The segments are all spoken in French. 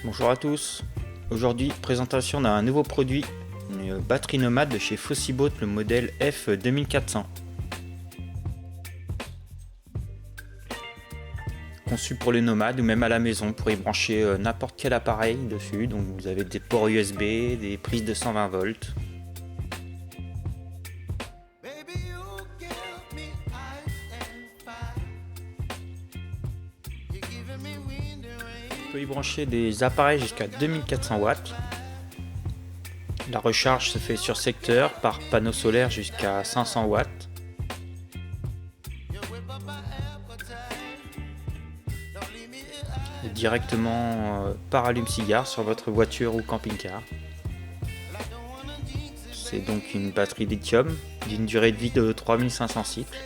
Bonjour à tous. Aujourd'hui, présentation d'un nouveau produit, une batterie nomade de chez Fossibot, le modèle F2400. Conçu pour les nomades ou même à la maison pour y brancher n'importe quel appareil dessus. Donc vous avez des ports USB, des prises de 120 volts. On peut y brancher des appareils jusqu'à 2400 watts. La recharge se fait sur secteur par panneau solaire jusqu'à 500 watts. Et directement par allume-cigare sur votre voiture ou camping-car. C'est donc une batterie lithium d'une durée de vie de 3500 cycles.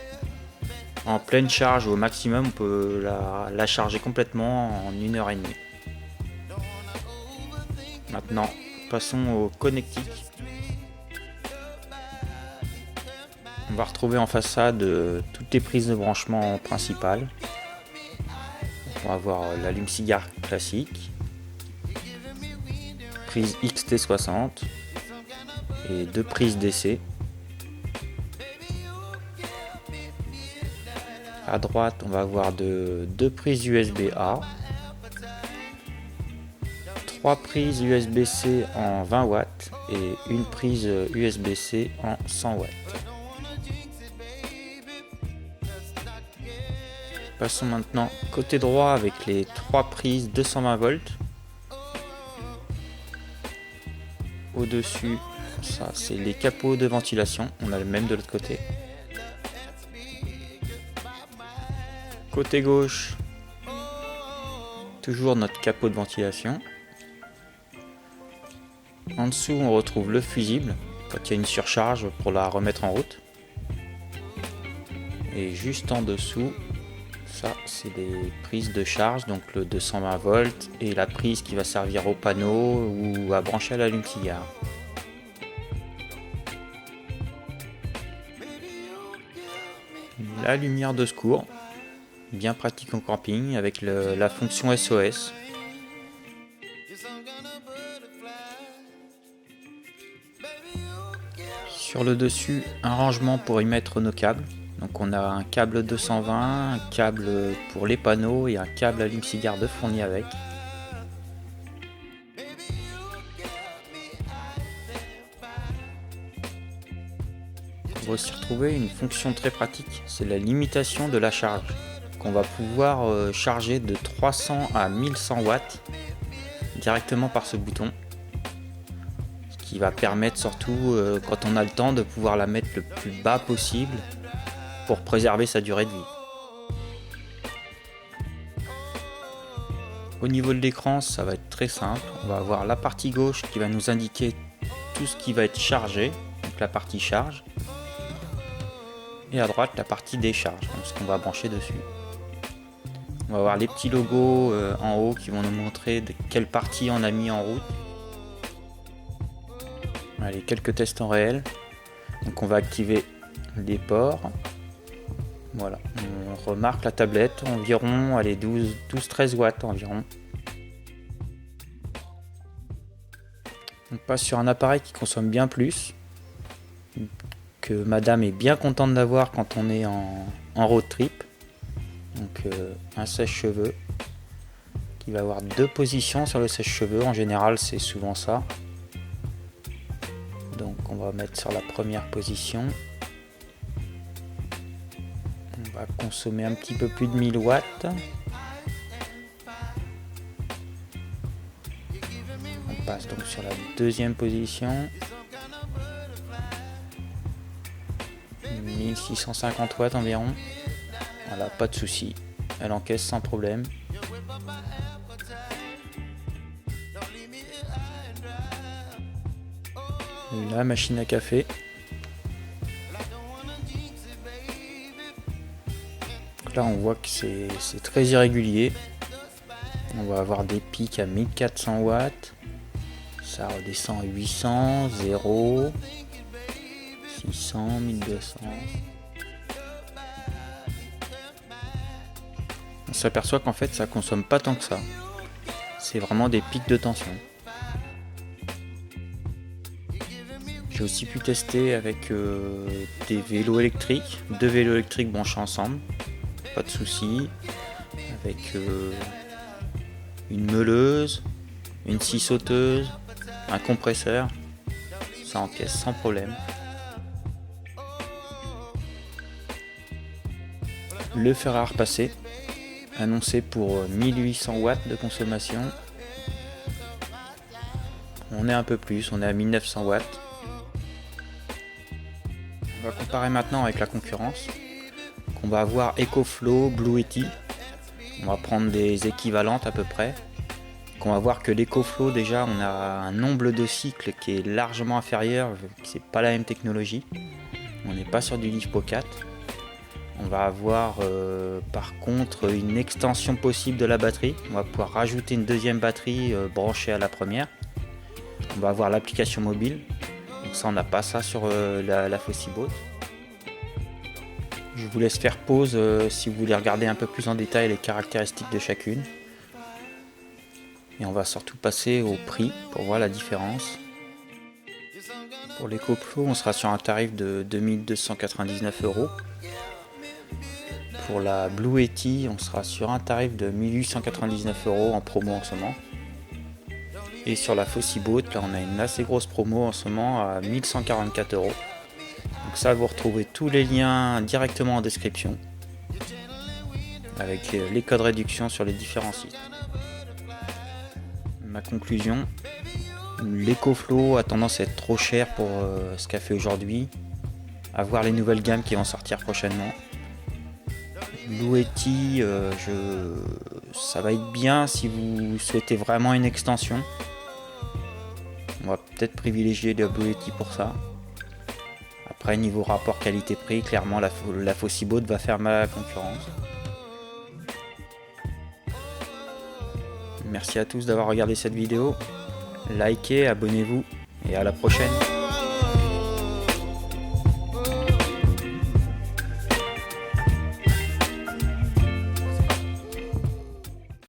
En pleine charge au maximum, on peut la charger complètement en 1h30. Maintenant, passons au connectique. On va retrouver en façade toutes les prises de branchement principales. On va avoir l'allume-cigare classique, prise XT60 et deux prises DC. À droite, on va avoir deux prises USB-A, trois prises USB-C en 20 watts et une prise USB-C en 100 watts. Passons maintenant côté droit avec les trois prises 220 volts. Au-dessus, ça c'est les capots de ventilation, on a le même de l'autre côté. Côté gauche, toujours notre capot de ventilation. En dessous, on retrouve le fusible quand il y a une surcharge pour la remettre en route. Et juste en dessous, ça c'est des prises de charge, donc le 220 volts et la prise qui va servir au panneau ou à brancher à l'allume-cigare. La lumière de secours, bien pratique en camping avec la fonction SOS. Sur le dessus, un rangement pour y mettre nos câbles. Donc on a un câble 220, un câble pour les panneaux et un câble allume-cigare de fourni avec. On va aussi retrouver une fonction très pratique, c'est la limitation de la charge. Qu'on va pouvoir charger de 300 à 1100 watts directement par ce bouton. Ce qui va permettre surtout quand on a le temps de pouvoir la mettre le plus bas possible pour préserver sa durée de vie. Au niveau de l'écran, ça va être très simple. On va avoir la partie gauche qui va nous indiquer tout ce qui va être chargé, donc la partie charge. Et à droite, la partie décharge, donc ce qu'on va brancher dessus. On va avoir les petits logos en haut qui vont nous montrer de quelle partie on a mis en route. Allez, quelques tests en réel. Donc on va activer les ports. Voilà, on remarque la tablette, environ 12-13 watts environ. On passe sur un appareil qui consomme bien plus, que madame est bien contente d'avoir quand on est en road trip. Donc un sèche-cheveux qui va avoir deux positions sur le sèche-cheveux, en général c'est souvent ça. Donc on va mettre sur la première position. On va consommer un petit peu plus de 1000 watts. On passe donc sur la deuxième position. 1650 watts environ. Voilà, pas de souci, elle encaisse sans problème. La machine à café. Donc là on voit que c'est très irrégulier. On va avoir des pics à 1400 watts. Ça redescend à 800, 0, 600, 1200. On s'aperçoit qu'en fait ça consomme pas tant que ça. c'est vraiment des pics de tension. J'ai aussi pu tester avec des vélos électriques, 2 vélos électriques branchés ensemble, pas de souci, avec une meuleuse, une scie sauteuse, un compresseur, ça encaisse sans problème. Le fer à repasser, annoncé pour 1800 watts de consommation. On est un peu plus, on est à 1900 watts. On va comparer maintenant avec la concurrence. On va avoir EcoFlow, Blue Yeti. On va prendre des équivalentes à peu près. On va voir que l'EcoFlow, déjà, on a un nombre de cycles qui est largement inférieur, c'est pas la même technologie. On n'est pas sur du LiFePO 4. On va avoir par contre une extension possible de la batterie. On va pouvoir rajouter une deuxième batterie branchée à la première. On va avoir l'application mobile. Donc ça, on n'a pas ça sur la Fossiboat. Je vous laisse faire pause si vous voulez regarder un peu plus en détail les caractéristiques de chacune. Et on va surtout passer au prix pour voir la différence. Pour l'EcoFlow, on sera sur un tarif de 2299 €. Pour la Blue Yeti, on sera sur un tarif de 1899 € en promo en ce moment. Et sur la Fossiboat, là on a une assez grosse promo en ce moment à 1144 €. Donc ça, vous retrouvez tous les liens directement en description avec les codes réduction sur les différents sites. Ma conclusion, l'EcoFlow a tendance à être trop cher pour ce qu'a fait aujourd'hui. À voir les nouvelles gammes qui vont sortir prochainement. Blue Yeti, ça va être bien si vous souhaitez vraiment une extension. On va peut-être privilégier la Blue Yeti pour ça. Après, niveau rapport qualité-prix, clairement la Fossiboat va faire ma concurrence. Merci à tous d'avoir regardé cette vidéo. Likez, abonnez-vous et à la prochaine.